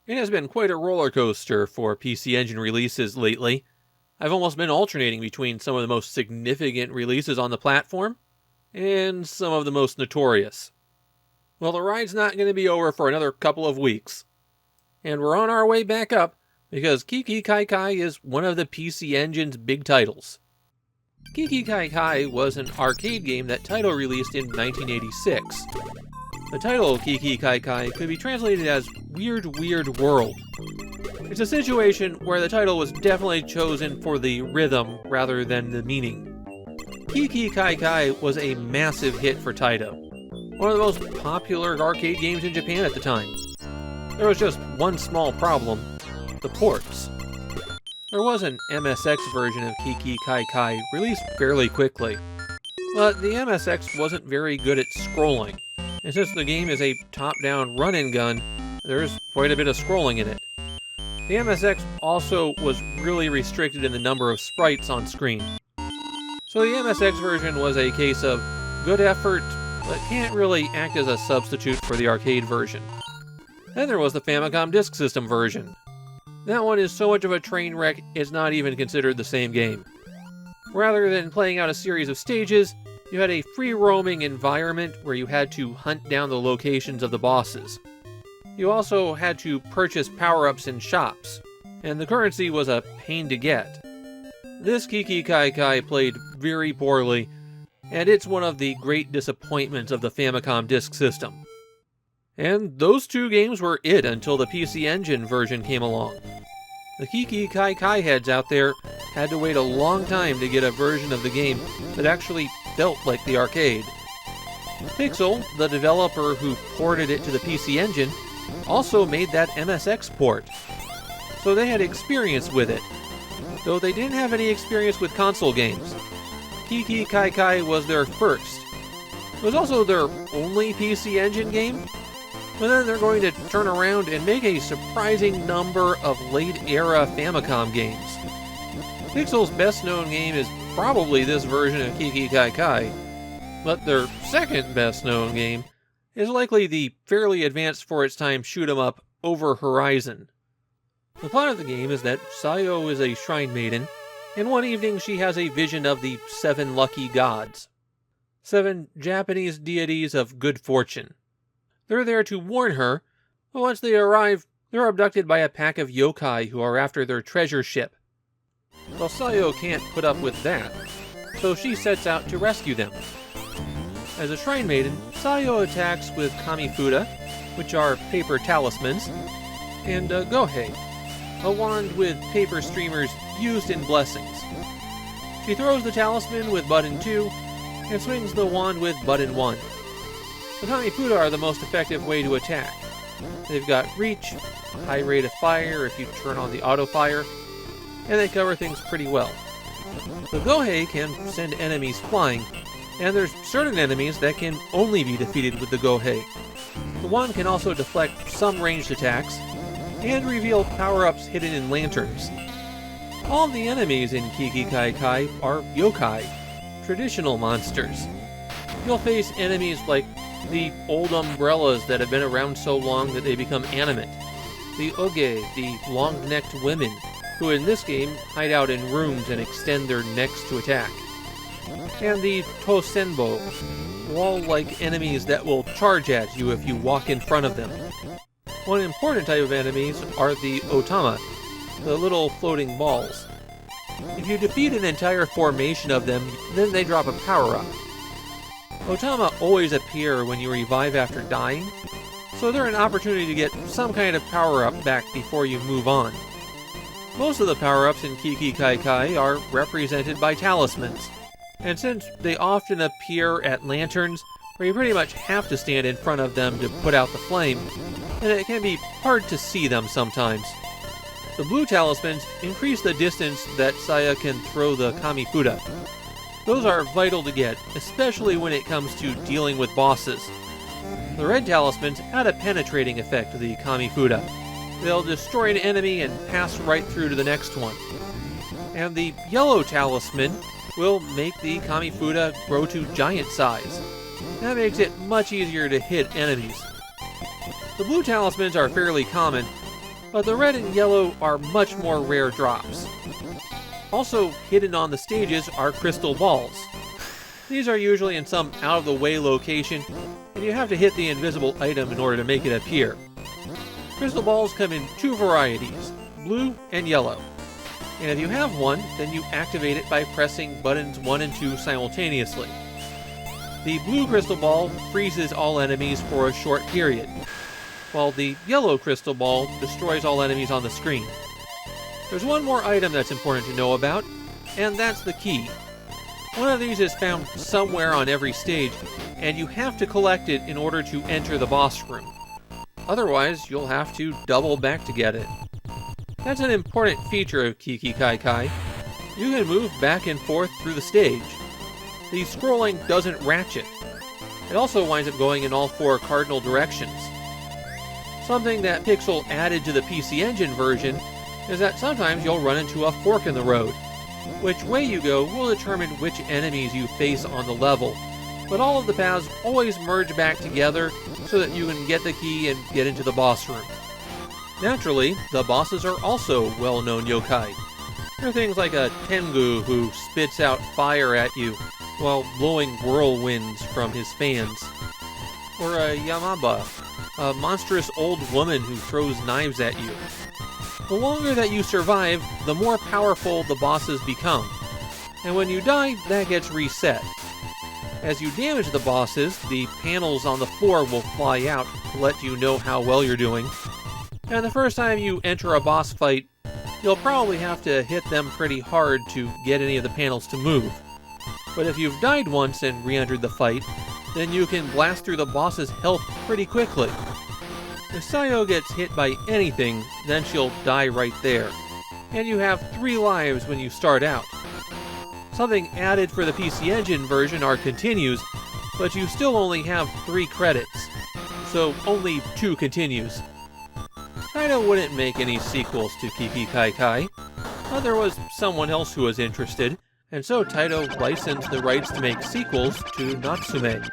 It has been quite a roller coaster for PC Engine releases lately. I've almost been alternating between some of the most significant releases on the platform and some of the most notorious. Well, the ride's not going to be over for another couple of weeks. And we're on our way back up because KiKi KaiKai is one of the PC Engine's big titles. KiKi KaiKai was an arcade game that Taito released in 1986. The title KiKi KaiKai could be translated as Weird Weird World. It's a situation where the title was definitely chosen for the rhythm rather than the meaning. KiKi KaiKai was a massive hit for Taito, one of the most popular arcade games in Japan at the time. There was just one small problem: the ports. There was an MSX version of KiKi KaiKai released fairly quickly, but the MSX wasn't very good at scrolling, and since the game is a top-down run-and-gun, there's quite a bit of scrolling in it. The MSX also was really restricted in the number of sprites on screen. So the MSX version was a case of good effort, but can't really act as a substitute for the arcade version. Then there was the Famicom Disk System version. That one is so much of a train wreck, it's not even considered the same game. Rather than playing out a series of stages, you had a free-roaming environment where you had to hunt down the locations of the bosses. You also had to purchase power-ups in shops, and the currency was a pain to get. This KiKi KaiKai played very poorly, and it's one of the great disappointments of the Famicom Disk System. And those two games were it until the PC Engine version came along. The KiKi KaiKai heads out there had to wait a long time to get a version of the game that actually felt like the arcade. Pixel, the developer who ported it to the PC Engine, also made that MSX port, so they had experience with it, though they didn't have any experience with console games. KiKi KaiKai was their first. It was also their only PC Engine game, but then they're going to turn around and make a surprising number of late-era Famicom games. Pixel's best-known game is probably this version of KiKi KaiKai, but their second best-known game is likely the fairly advanced for its time shoot-'em-up Over Horizon. The plot of the game is that Sayo is a shrine maiden, and one evening she has a vision of the 7 lucky gods, 7 Japanese deities of good fortune. They're there to warn her, but once they arrive, they're abducted by a pack of yokai who are after their treasure ship. Well, Sayo can't put up with that, so she sets out to rescue them. As a shrine maiden, Sayo attacks with kamifuda, which are paper talismans, and gohei, a wand with paper streamers used in blessings. She throws the talisman with button 2, and swings the wand with button 1. The kamifuda are the most effective way to attack. They've got reach, a high rate of fire if you turn on the auto fire, and they cover things pretty well. The gohei can send enemies flying, and there's certain enemies that can only be defeated with the gohei. The wand can also deflect some ranged attacks, and reveal power-ups hidden in lanterns. All of the enemies in KiKi KaiKai are yokai, traditional monsters. You'll face enemies like the old umbrellas that have been around so long that they become animate, the oge, the long-necked women, who in this game hide out in rooms and extend their necks to attack, and the tosenbo, wall-like enemies that will charge at you if you walk in front of them. One important type of enemies are the otama, the little floating balls. If you defeat an entire formation of them, then they drop a power-up. Otama always appear when you revive after dying, so they're an opportunity to get some kind of power-up back before you move on. Most of the power-ups in KiKi KaiKai are represented by talismans, and since they often appear at lanterns, where you pretty much have to stand in front of them to put out the flame, then it can be hard to see them sometimes. The blue talismans increase the distance that Saya can throw the kamifuda. Those are vital to get, especially when it comes to dealing with bosses. The red talismans add a penetrating effect to the kamifuda. They'll destroy an enemy and pass right through to the next one. And the yellow talisman will make the kamifuda grow to giant size. That makes it much easier to hit enemies. The blue talismans are fairly common, but the red and yellow are much more rare drops. Also hidden on the stages are crystal balls. These are usually in some out-of-the-way location, and you have to hit the invisible item in order to make it appear. Crystal balls come in two varieties, blue and yellow. And if you have one, then you activate it by pressing buttons 1 and 2 simultaneously. The blue crystal ball freezes all enemies for a short period, while the yellow crystal ball destroys all enemies on the screen. There's one more item that's important to know about, and that's the key. One of these is found somewhere on every stage, and you have to collect it in order to enter the boss room. Otherwise, you'll have to double back to get it. That's an important feature of KiKi KaiKai. You can move back and forth through the stage. The scrolling doesn't ratchet. It also winds up going in all 4 cardinal directions. Something that Pixel added to the PC Engine version is that sometimes you'll run into a fork in the road. Which way you go will determine which enemies you face on the level, but all of the paths always merge back together so that you can get the key and get into the boss room. Naturally, the bosses are also well-known yokai. They're things like a Tengu who spits out fire at you while blowing whirlwinds from his fans, or a Yamaba, a monstrous old woman who throws knives at you. The longer that you survive, the more powerful the bosses become, and when you die, that gets reset. As you damage the bosses, the panels on the floor will fly out to let you know how well you're doing. And the first time you enter a boss fight, you'll probably have to hit them pretty hard to get any of the panels to move. But if you've died once and re-entered the fight, then you can blast through the boss's health pretty quickly. If Sayo gets hit by anything, then she'll die right there. And you have 3 lives when you start out. Something added for the PC Engine version are continues, but you still only have 3 credits, so only 2 continues. Taito wouldn't make any sequels to KiKi KaiKai, but there was someone else who was interested, and so Taito licensed the rights to make sequels to Natsume.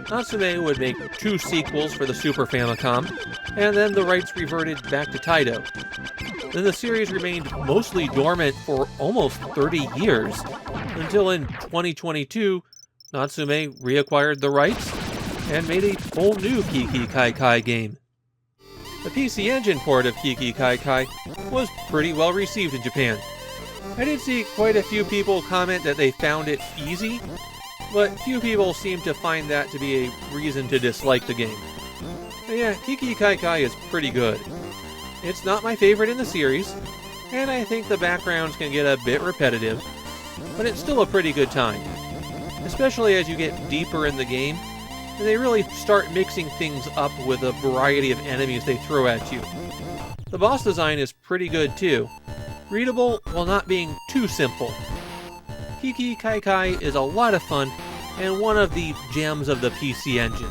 Natsume would make 2 sequels for the Super Famicom, and then the rights reverted back to Taito. Then the series remained mostly dormant for almost 30 years, until in 2022, Natsume reacquired the rights and made a whole new KiKi KaiKai game. The PC Engine port of KiKi KaiKai was pretty well received in Japan. I did see quite a few people comment that they found it easy, but few people seem to find that to be a reason to dislike the game. But yeah, KiKi KaiKai is pretty good. It's not my favorite in the series, and I think the backgrounds can get a bit repetitive, but it's still a pretty good time. Especially as you get deeper in the game, and they really start mixing things up with a variety of enemies they throw at you. The boss design is pretty good too, readable while not being too simple. KiKi KaiKai is a lot of fun, and one of the gems of the PC Engine.